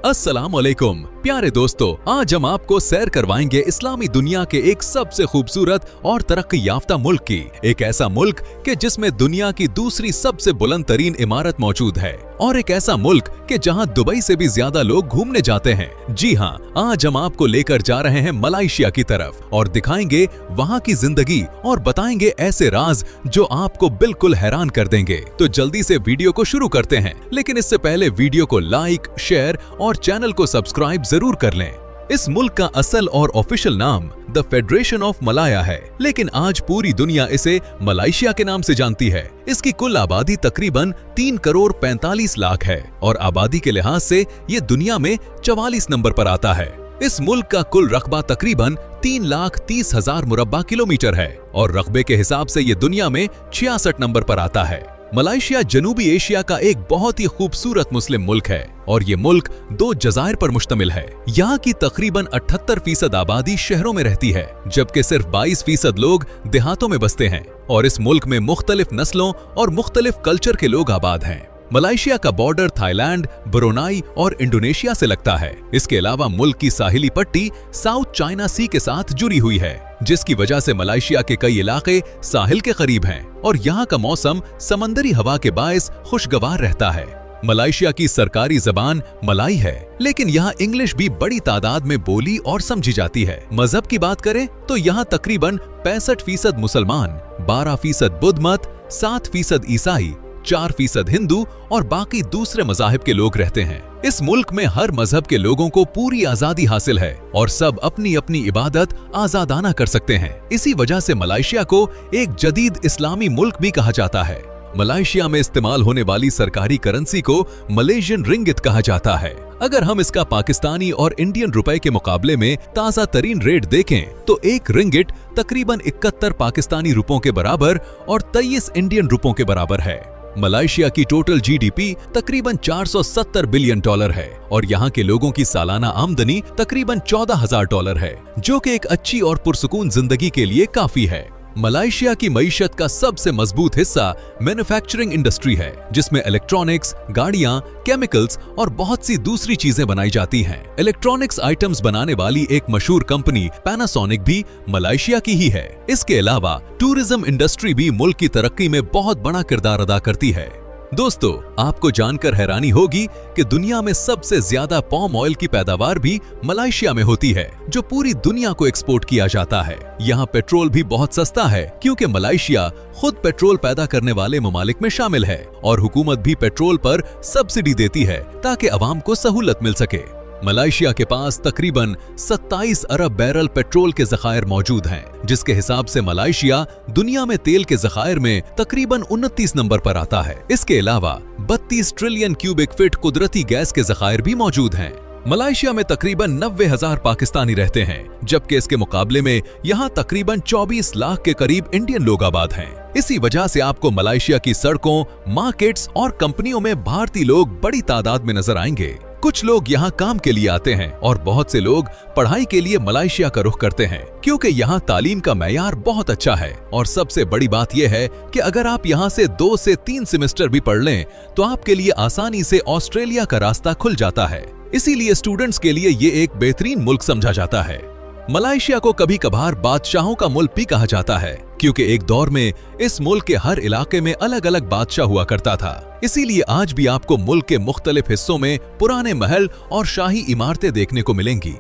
अस्सलामुअलैकुम प्यारे दोस्तों, आज हम आपको सैर करवाएंगे इस्लामी दुनिया के एक सबसे खूबसूरत और तरक्की याफ्ता मुल्क की। एक ऐसा मुल्क कि जिसमें दुनिया की दूसरी सबसे बुलंद तरीन इमारत मौजूद है, और एक ऐसा मुल्क कि जहां दुबई से भी ज्यादा लोग घूमने जाते हैं। जी हां, आज हम आपको लेकर जा रहे हैं मलेशिया की तरफ और दिखाएंगे वहां की जिंदगी और बताएंगे ऐसे राज जो आपको बिल्कुल हैरान कर देंगे। तो जल्दी से वीडियो को शुरू करते हैं, लेकिन इससे पहले वीडियो को लाइक, शेयर और चैनल को सब्सक्राइब जरूर कर लें। इस मुल्क का असल और ऑफिशियल नाम द फेडरेशन ऑफ मलाया है, लेकिन आज पूरी दुनिया इसे मलेशिया के नाम से जानती है। इसकी कुल आबादी तकरीबन 3 करोड़ 45 लाख है और आबादी के लिहाज से ये दुनिया में 44 नंबर पर आता है। इस मुल्क का कुल रकबा तकरीबन 3,30,000 मुरब्बा किलोमीटर है और रकबे के हिसाब से ये दुनिया में 66 नंबर पर आता है। मलेशिया जनूबी एशिया का एक बहुत ही खूबसूरत मुस्लिम मुल्क है और ये मुल्क 2 जज़ायर पर मुश्तमिल है। यहाँ की तकरीबन 78% आबादी शहरों में रहती है, जबकि सिर्फ 22% लोग देहातों में बसते हैं और इस मुल्क में मुख्तलिफ नस्लों और मुख्तलिफ कल्चर के लोग आबाद हैं। मलेशिया का बॉर्डर थाईलैंड, ब्रुनाई और इंडोनेशिया से लगता है। इसके अलावा मुल्क की साहिली पट्टी साउथ चाइना सी के साथ जुड़ी हुई है, जिसकी वजह से मलेशिया के कई इलाके साहिल के करीब हैं और यहाँ का मौसम समंदरी हवा के बायस खुशगवार रहता है। मलेशिया की सरकारी जबान मलाई है, लेकिन यहाँ इंग्लिश भी बड़ी तादाद में बोली और समझी जाती है। मजहब की बात करें तो यहाँ तकरीबन 65% मुसलमान, 12% बुद्ध मत, 7% ईसाई, 4% हिंदू और बाकी दूसरे मजाहिब के लोग रहते हैं। इस मुल्क में हर मजहब के लोगों को पूरी आजादी हासिल है और सब अपनी अपनी इबादत आजादाना कर सकते हैं। इसी वजह से मलेशिया को एक जदीद इस्लामी मुल्क भी कहा जाता है। मलेशिया में इस्तेमाल होने वाली सरकारी करेंसी को मलेशियन रिंगिट कहा जाता है। अगर हम इसका पाकिस्तानी और इंडियन रुपए के मुकाबले में ताजा तरीन रेट देखें तो एक रिंगिट तकरीबन 71 पाकिस्तानी रुपयों के बराबर और 23 इंडियन रुपयों के बराबर है। मलेशिया की टोटल जीडीपी तकरीबन $470 बिलियन है और यहाँ के लोगों की सालाना आमदनी तकरीबन $14,000 है, जो कि एक अच्छी और पुरसुकून जिंदगी के लिए काफी है। मलेशिया की मईशत का सबसे मजबूत हिस्सा मैन्युफैक्चरिंग इंडस्ट्री है, जिसमें इलेक्ट्रॉनिक्स, गाड़ियां, केमिकल्स और बहुत सी दूसरी चीजें बनाई जाती हैं। इलेक्ट्रॉनिक्स आइटम्स बनाने वाली एक मशहूर कंपनी पैनासोनिक भी मलेशिया की ही है। इसके अलावा टूरिज्म इंडस्ट्री भी मुल्क की तरक्की में बहुत बड़ा किरदार अदा करती है। दोस्तों, आपको जानकर हैरानी होगी कि दुनिया में सबसे ज्यादा पाम ऑयल की पैदावार भी मलेशिया में होती है, जो पूरी दुनिया को एक्सपोर्ट किया जाता है। यहाँ पेट्रोल भी बहुत सस्ता है, क्योंकि मलेशिया खुद पेट्रोल पैदा करने वाले ममालिक में शामिल है और हुकूमत भी पेट्रोल पर सब्सिडी देती है ताकि अवाम को सहूलत मिल सके। मलेशिया के पास तकरीबन 27 अरब बैरल पेट्रोल के ज़खायर मौजूद हैं, जिसके हिसाब से मलेशिया दुनिया में तेल के ज़खायर में तकरीबन 29 नंबर पर आता है। इसके अलावा 32 ट्रिलियन क्यूबिक फीट कुदरती गैस के ज़खायर भी मौजूद हैं। मलेशिया में तकरीबन 90,000 पाकिस्तानी रहते हैं, जबकि इसके मुकाबले में यहाँ तकरीबन 24 लाख के करीब इंडियन लोग आबाद हैं। इसी वजह से आपको मलेशिया की सड़कों, मार्केट्स और कंपनियों में भारतीय लोग बड़ी तादाद में नजर आएंगे। कुछ लोग यहाँ काम के लिए आते हैं और बहुत से लोग पढ़ाई के लिए मलेशिया का रुख करते हैं, क्योंकि यहाँ तालीम का मयार बहुत अच्छा है। और सबसे बड़ी बात यह है कि अगर आप यहाँ से 2 से 3 सेमेस्टर भी पढ़ लें तो आपके लिए आसानी से ऑस्ट्रेलिया का रास्ता खुल जाता है। इसीलिए स्टूडेंट्स के लिए ये एक बेहतरीन मुल्क समझा जाता है। मलेशिया को कभी कभार बादशाहों का मुल्क भी कहा जाता है, क्योंकि एक दौर में इस मुल्क के हर इलाके में अलग अलग बादशाह हुआ करता था। इसीलिए आज भी आपको मुल्क के मुख्तलिफ हिस्सों में पुराने महल और शाही इमारतें देखने को मिलेंगी।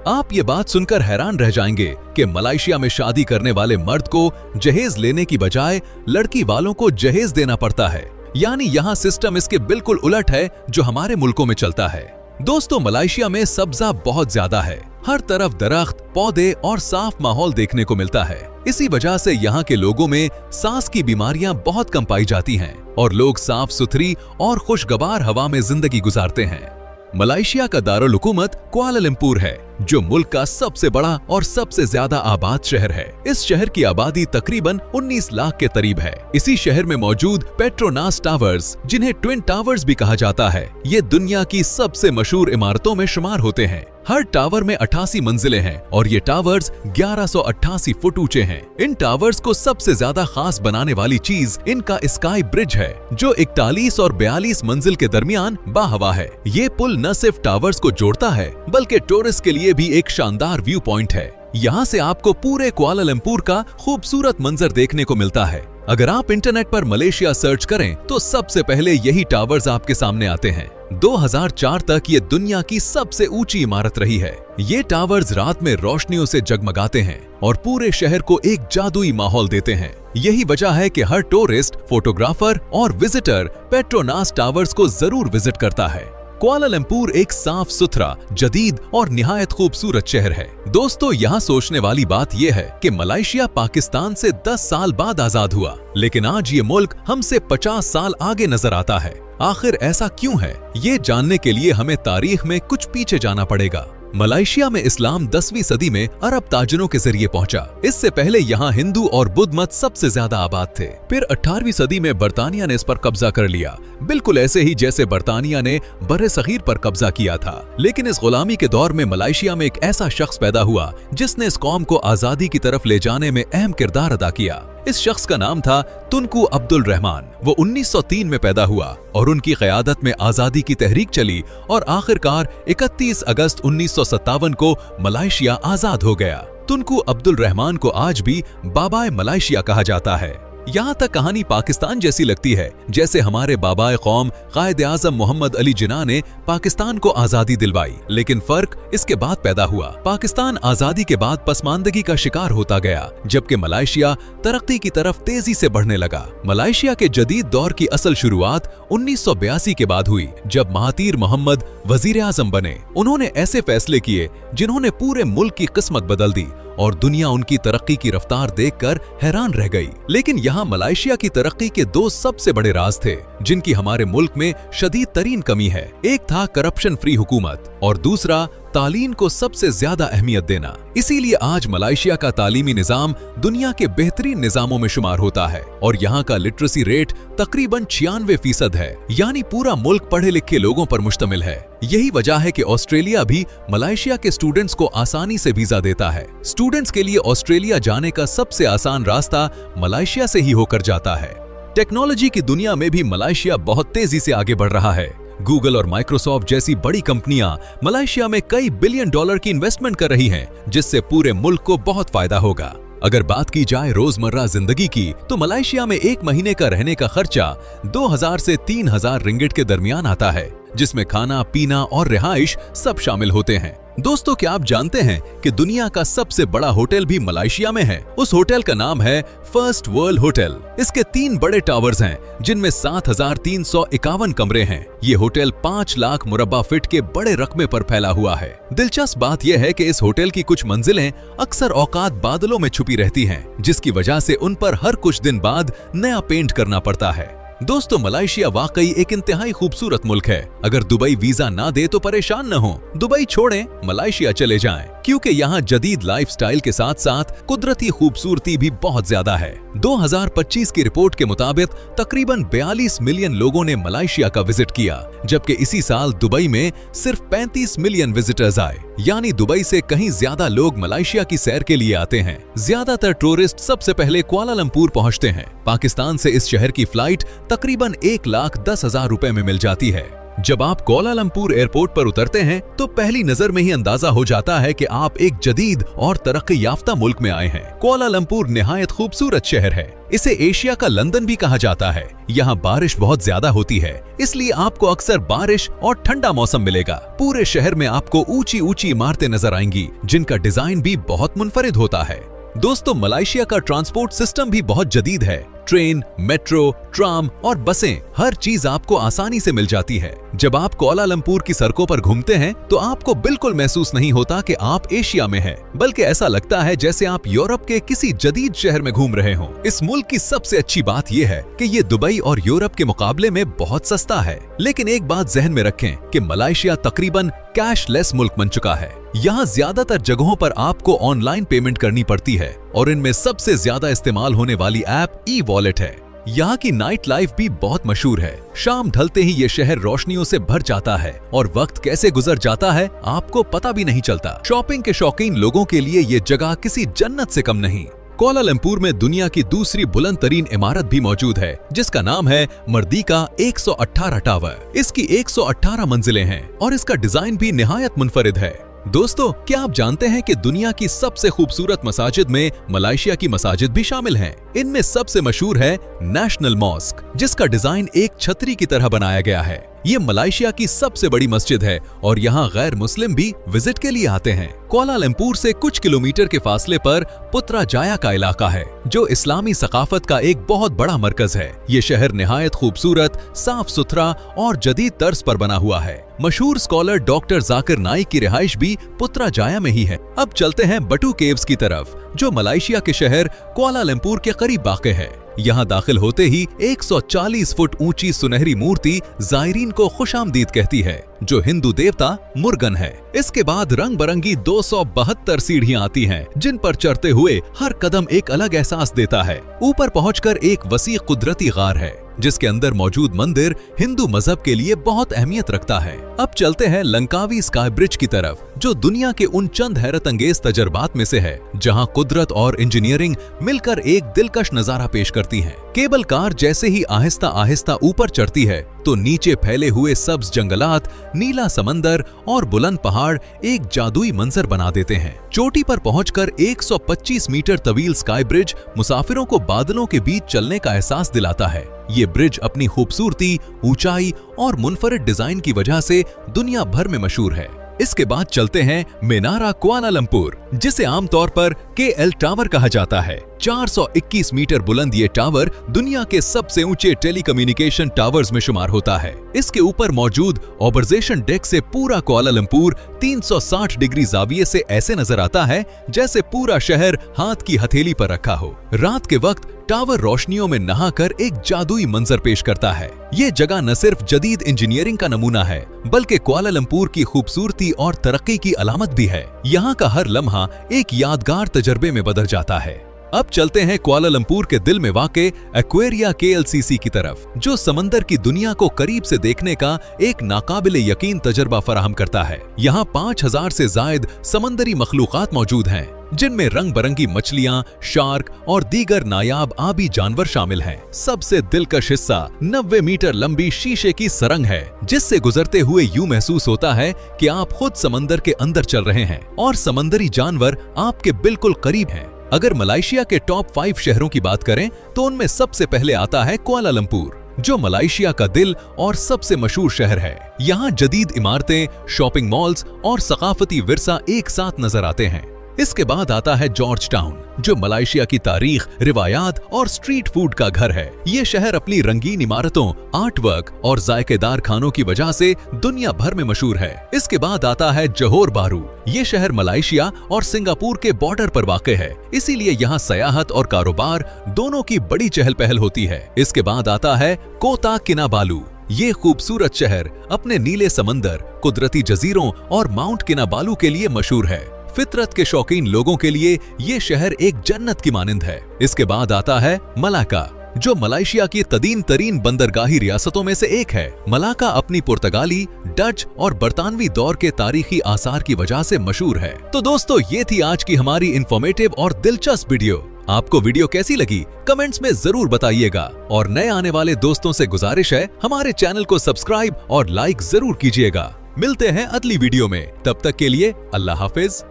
आप ये बात सुनकर हैरान रह जाएंगे कि मलेशिया में शादी करने वाले मर्द को जहेज लेने की बजाय लड़की वालों को जहेज देना पड़ता है। यानी यहाँ सिस्टम इसके बिल्कुल उलट है जो हमारे मुल्कों में चलता है। दोस्तों, मलेशिया में सब्जा बहुत ज्यादा है। हर तरफ दरख्त, पौधे और साफ माहौल देखने को मिलता है। इसी वजह से यहाँ के लोगों में सांस की बीमारियां बहुत कम पाई जाती हैं और लोग साफ सुथरी और खुशगवार हवा में जिंदगी गुजारते हैं। मलेशिया का दारुल हुकूमत कुआलालंपुर है, जो मुल्क का सबसे बड़ा और सबसे ज्यादा आबाद शहर है। इस शहर की आबादी तकरीबन 19 लाख के करीब है। इसी शहर में मौजूद पेट्रोनास टावर्स, जिन्हें ट्विन टावर्स भी कहा जाता है, ये दुनिया की सबसे मशहूर इमारतों में शुमार होते हैं। हर टावर में 88 मंजिलें हैं और ये टावर्स 1188 फुट ऊंचे हैं। इन टावर्स को सबसे ज्यादा खास बनाने वाली चीज इनका स्काई ब्रिज है, जो 41 और 42 मंजिल के दरमियान बाहवा है। ये पुल न सिर्फ टावर्स को जोड़ता है, बल्कि टूरिस्ट के लिए भी एक शानदार व्यू पॉइंट है। यहाँ से आपको पूरे कुआलालंपुर का खूबसूरत मंजर देखने को मिलता है। अगर आप इंटरनेट पर मलेशिया सर्च करें तो सबसे पहले यही टावर्स आपके सामने आते हैं। 2004 तक ये दुनिया की सबसे ऊंची इमारत रही है। ये टावर्स रात में रोशनियों से जगमगाते हैं और पूरे शहर को एक जादुई माहौल देते हैं। यही वजह है कि हर टूरिस्ट, फोटोग्राफर और विजिटर पेट्रोनास टावर्स को जरूर विजिट करता है। कुआलालंपुर एक साफ सुथरा, जदीद और निहायत खूबसूरत शहर है। दोस्तों, यहाँ सोचने वाली बात यह है कि मलेशिया पाकिस्तान से 10 साल बाद आजाद हुआ, लेकिन आज ये मुल्क हमसे 50 साल आगे नजर आता है। आखिर ऐसा क्यों है? ये जानने के लिए हमें तारीख में कुछ पीछे जाना पड़ेगा। मलेशिया में इस्लाम 10वीं सदी में अरब ताजरों के जरिए पहुंचा। इससे पहले यहाँ हिंदू और बुद्ध मत सबसे ज्यादा आबाद थे। फिर 18वीं सदी में बरतानिया ने इस पर कब्जा कर लिया, बिल्कुल ऐसे ही जैसे बरतानिया ने बर्रे सगीर पर कब्जा किया था। लेकिन इस गुलामी के दौर में मलेशिया में एक ऐसा शख्स पैदा हुआ जिसने इस कौम को आजादी की तरफ ले जाने में अहम किरदार अदा किया। इस शख्स का नाम था तुनकू अब्दुल रहमान। वो 1903 में पैदा हुआ और उनकी क़यादत में आजादी की तहरीक चली और आखिरकार 31 अगस्त 1957 को मलेशिया आजाद हो गया। तुनकू अब्दुल रहमान को आज भी बाबाए मलेशिया कहा जाता है। यहाँ तक कहानी पाकिस्तान जैसी लगती है, जैसे हमारे बाबाए कौम कायद आज़म मोहम्मद अली जिन्ना ने पाकिस्तान को आजादी दिलवाई। लेकिन फर्क इसके बाद पैदा हुआ। पाकिस्तान आजादी के बाद पसमानदगी का शिकार होता गया, जबकि मलेशिया तरक्की की तरफ तेजी से बढ़ने लगा। मलेशिया के जदीद दौर की असल शुरुआत 1982 के बाद हुई, जब महातीर मोहम्मद वजीर आजम बने। उन्होंने ऐसे फैसले किए जिन्होंने पूरे मुल्क की किस्मत बदल दी और दुनिया उनकी तरक्की की रफ्तार देखकर हैरान रह गई। लेकिन यहाँ मलेशिया की तरक्की के 2 सबसे बड़े राज थे, जिनकी हमारे मुल्क में शदीद तरीन कमी है। एक था करप्शन फ्री हुकूमत और दूसरा तालीम को सबसे ज्यादा अहमियत देना। इसीलिए आज मलेशिया का तालीमी निजाम दुनिया के बेहतरीन निजामों में शुमार होता है और यहाँ का लिटरेसी रेट तकरीबन 96% है, यानी पूरा मुल्क पढ़े लिखे लोगों पर मुश्तमिल है। यही वजह है कि ऑस्ट्रेलिया भी मलेशिया के स्टूडेंट्स को आसानी से वीजा देता है। स्टूडेंट्स के लिए ऑस्ट्रेलिया जाने का सबसे आसान रास्ता मलेशिया से ही होकर जाता है। टेक्नोलॉजी की दुनिया में भी मलेशिया बहुत तेजी से आगे बढ़ रहा है। गूगल और माइक्रोसॉफ्ट जैसी बड़ी कंपनियां मलेशिया में कई बिलियन डॉलर की इन्वेस्टमेंट कर रही हैं, जिससे पूरे मुल्क को बहुत फायदा होगा। अगर बात की जाए रोजमर्रा जिंदगी की, तो मलेशिया में एक महीने का रहने का खर्चा 2000 से 3000 रिंगिट के दरमियान आता है, जिसमें खाना, पीना और रिहाइश सब शामिल होते हैं। दोस्तों, क्या आप जानते हैं कि दुनिया का सबसे बड़ा होटल भी मलेशिया में है? उस होटल का नाम है फर्स्ट वर्ल्ड होटल। इसके 3 बड़े टावर्स हैं, जिनमें 7351 कमरे हैं। ये होटल 5 लाख मुरब्बा फीट के बड़े रकबे पर फैला हुआ है। दिलचस्प बात यह है कि इस होटल की कुछ मंजिलें अक्सर औकात बादलों में छुपी रहती हैं, जिसकी वजह से उन पर हर कुछ दिन बाद नया पेंट करना पड़ता है। दोस्तों, मलेशिया वाकई एक इंतहाई खूबसूरत मुल्क है। अगर दुबई वीजा ना दे तो परेशान न हो, दुबई छोड़ें, मलेशिया चले जाएं, क्योंकि यहाँ जदीद लाइफस्टाइल के साथ साथ कुदरती खूबसूरती भी बहुत ज्यादा है। 2025 की रिपोर्ट के मुताबिक तकरीबन 42 मिलियन लोगों ने मलेशिया का विजिट किया, जबकि इसी साल दुबई में सिर्फ 35 मिलियन विजिटर्स आए। यानी दुबई से कहीं ज्यादा लोग मलेशिया की सैर के लिए आते हैं। ज्यादातर टूरिस्ट सबसे पहले कुआलालंपुर पहुंचते हैं। पाकिस्तान से इस शहर की फ्लाइट तकरीबन 1,10,000 रुपए में मिल जाती है। जब आप कुआलालंपुर एयरपोर्ट पर उतरते हैं तो पहली नजर में ही अंदाजा हो जाता है कि आप एक जदीद और तरक्की याफ्ता मुल्क में आए हैं। कुआलालंपुर निहायत खूबसूरत शहर है। इसे एशिया का लंदन भी कहा जाता है। यहाँ बारिश बहुत ज्यादा होती है, इसलिए आपको अक्सर बारिश और ठंडा मौसम मिलेगा। पूरे शहर में आपको ऊंची ऊंची इमारतें नजर आएंगी, जिनका डिजाइन भी बहुत मुनफरिद होता है। दोस्तों, मलेशिया का ट्रांसपोर्ट सिस्टम भी बहुत जदीद है। ट्रेन, मेट्रो, ट्राम और बसें, हर चीज आपको आसानी से मिल जाती है। जब आप कुआलालंपुर की सड़कों पर घूमते हैं तो आपको बिल्कुल महसूस नहीं होता कि आप एशिया में हैं, बल्कि ऐसा लगता है जैसे आप यूरोप के किसी जदीद शहर में घूम रहे हों। इस मुल्क की सबसे अच्छी बात यह है कि ये दुबई और यूरोप के मुकाबले में बहुत सस्ता है। लेकिन एक बात जहन में रखें कि मलेशिया तकरीबन कैशलेस मुल्क बन चुका है। यहाँ ज्यादातर जगहों पर आपको ऑनलाइन पेमेंट करनी पड़ती है और इनमें सबसे ज्यादा इस्तेमाल होने वाली ऐप ई-वॉलेट है। यहाँ की नाइट लाइफ भी बहुत मशहूर है। शाम ढलते ही ये शहर रोशनियों से भर जाता है और वक्त कैसे गुजर जाता है आपको पता भी नहीं चलता। शॉपिंग के शौकीन लोगों के लिए ये जगह किसी जन्नत से कम नहीं। कुआलालंपुर में दुनिया की दूसरी बुलंद तरीन इमारत भी मौजूद है, जिसका नाम है मर्दिका 118 टावर। इसकी 118 मंजिलें हैं और इसका डिजाइन भी निहायत मुनफरिद है। दोस्तों, क्या आप जानते हैं कि दुनिया की सबसे खूबसूरत मसाजिद में मलेशिया की मसाजिद भी शामिल हैं? इनमें सबसे मशहूर है नेशनल मॉस्क, जिसका डिजाइन एक छतरी की तरह बनाया गया है। ये मलेशिया की सबसे बड़ी मस्जिद है और यहाँ गैर मुस्लिम भी विजिट के लिए आते हैं। कुआलालंपुर से कुछ किलोमीटर के फासले पर पुत्राजाया का इलाका है, जो इस्लामी सकाफत का एक बहुत बड़ा मरकज है। ये शहर निहायत खूबसूरत, साफ सुथरा और जदीद तर्ज पर बना हुआ है। मशहूर स्कॉलर डॉक्टर जाकिर नाइक की रिहाइश भी पुत्राजाया में ही है। अब चलते हैं बटू केव्स की तरफ, जो मलेशिया के शहर कुआलालंपुर के करीब वाक़े है। यहाँ दाखिल होते ही 140 फुट ऊंची सुनहरी मूर्ति जायरीन को खुशामदीद कहती है, जो हिंदू देवता मुर्गन है। इसके बाद रंग बिरंगी 272 सीढ़ियां आती हैं, जिन पर चढ़ते हुए हर कदम एक अलग एहसास देता है। ऊपर पहुंचकर एक वसी कुदरती गार है, जिसके अंदर मौजूद मंदिर हिंदू मजहब के लिए बहुत अहमियत रखता है। अब चलते हैं लंकावी स्काई ब्रिज की तरफ, जो दुनिया के उन चंद हैरत अंगेज तजर्बात में से है, जहां कुदरत और इंजीनियरिंग मिलकर एक दिलकश नजारा पेश करती हैं। केबल कार जैसे ही आहिस्ता आहिस्ता ऊपर चढ़ती है तो नीचे फैले हुए सब्ज जंगलात, नीला समंदर और बुलंद पहाड़ एक जादुई मंजर बना देते हैं। चोटी पर पहुंचकर 125 मीटर तवील स्काई ब्रिज मुसाफिरों को बादलों के बीच चलने का एहसास दिलाता है। ये ब्रिज अपनी खूबसूरती, ऊंचाई और मुनफरिद डिजाइन की वजह से दुनिया भर में मशहूर है। इसके बाद चलते हैं मेनारा कुआलालंपुर, जिसे आमतौर पर KL टावर कहा जाता है। 421 मीटर बुलंद ये टावर दुनिया के सबसे ऊंचे टेलीकम्युनिकेशन टावर्स में शुमार होता है। इसके ऊपर मौजूद ऑब्जर्वेशन डेक से पूरा कुआलालंपुर 360 डिग्री जाविये से ऐसे नजर आता है जैसे पूरा शहर हाथ की हथेली पर रखा हो। रात के वक्त टावर रोशनियों में नहाकर एक जादुई मंजर पेश करता है। ये जगह न सिर्फ जदीद इंजीनियरिंग का नमूना है, बल्कि कुआलालंपुर की खूबसूरती और तरक्की की अलामत भी है। यहाँ का हर लम्हा एक यादगार तजर्बे में बदल जाता है। अब चलते हैं कुआलालंपुर के दिल में वाक़े एक्वेरिया KLCC की तरफ, जो समंदर की दुनिया को करीब से देखने का एक नाकाबिले यकीन तजर्बा फराहम करता है। यहाँ 5000 से जायद समंदरी मखलूकात मौजूद हैं, जिनमें रंग बिरंगी मछलियां, शार्क और दीगर नायाब आबी जानवर शामिल हैं। सबसे दिलकश हिस्सा 90 मीटर लंबी शीशे की सुरंग है, जिससे गुजरते हुए यूं महसूस होता है कि आप खुद समंदर के अंदर चल रहे हैं और समंदरी जानवर आपके बिल्कुल करीब हैं। अगर मलेशिया के टॉप 5 शहरों की बात करें तो उनमें सबसे पहले आता है कुआलालंपुर, जो मलेशिया का दिल और सबसे मशहूर शहर है। यहाँ जदीद इमारतें, शॉपिंग मॉल्स और सकाफती विरसा एक साथ नजर आते हैं। इसके बाद आता है जॉर्ज टाउन, जो मलेशिया की तारीख, रिवायात और स्ट्रीट फूड का घर है। ये शहर अपनी रंगीन इमारतों, आर्ट वर्क और जायकेदार खानों की वजह से दुनिया भर में मशहूर है। इसके बाद आता है जोहोर बारू। ये शहर मलेशिया और सिंगापुर के बॉर्डर पर वाक़े है, इसीलिए यहाँ सयाहत और कारोबार दोनों की बड़ी चहल पहल होती है। इसके बाद आता है कोता किनाबालू। ये खूबसूरत शहर अपने नीले समंदर, कुदरती जजीरों और माउंट किनाबालू के लिए मशहूर है। फितरत के शौकीन लोगों के लिए ये शहर एक जन्नत की मानिंद है। इसके बाद आता है मलाका, जो मलेशिया की कदीम तरीन बंदरगाही रियासतों में से एक है। मलाका अपनी पुर्तगाली, डच और बरतानवी दौर के तारीखी आसार की वजह से मशहूर है। तो दोस्तों, ये थी आज की हमारी इंफॉर्मेटिव और दिलचस्प वीडियो। आपको वीडियो कैसी लगी कमेंट्स में जरूर बताइएगा, और नए आने वाले दोस्तों से गुजारिश है हमारे चैनल को सब्सक्राइब और लाइक जरूर कीजिएगा। मिलते हैं अगली वीडियो में, तब तक के लिए अल्लाह हाफिज।